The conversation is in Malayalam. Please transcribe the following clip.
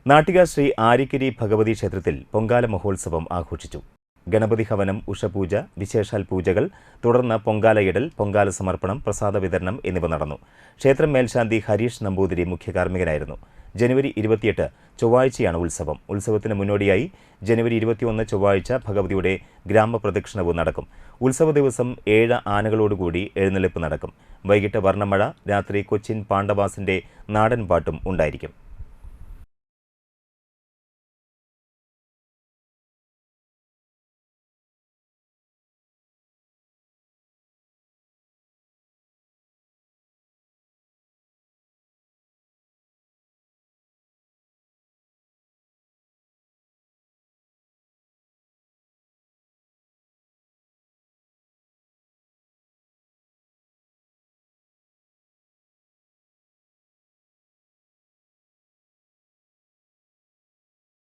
നാട്ടിക ശ്രീ ആര്യക്കരി ഭഗവതി ക്ഷേത്രത്തിൽ പൊങ്കാല മഹോത്സവം ആഘോഷിച്ചു. ഗണപതി ഹവനം, ഉഷപൂജ, വിശേഷാൽ പൂജകൾ, തുടർന്ന് പൊങ്കാലയിടൽ, പൊങ്കാല സമർപ്പണം, പ്രസാദ വിതരണം എന്നിവ നടന്നു. ക്ഷേത്രം മേൽശാന്തി ഹരീഷ് നമ്പൂതിരി മുഖ്യകാർമ്മികനായിരുന്നു. ജനുവരി 28 ചൊവ്വാഴ്ചയാണ് ഉത്സവം. ഉത്സവത്തിന് മുന്നോടിയായി ജനുവരി 21 ചൊവ്വാഴ്ച ഭഗവതിയുടെ ഗ്രാമപ്രദക്ഷിണവും നടക്കും. ഉത്സവ ദിവസം 7 ആനകളോടുകൂടി എഴുന്നള്ളിപ്പ് നടക്കും. വൈകിട്ട് വർണ്ണമഴ, രാത്രി കൊച്ചിൻ പാണ്ഡവാസിന്റെ നാടൻ പാട്ടും ഉണ്ടായിരിക്കും.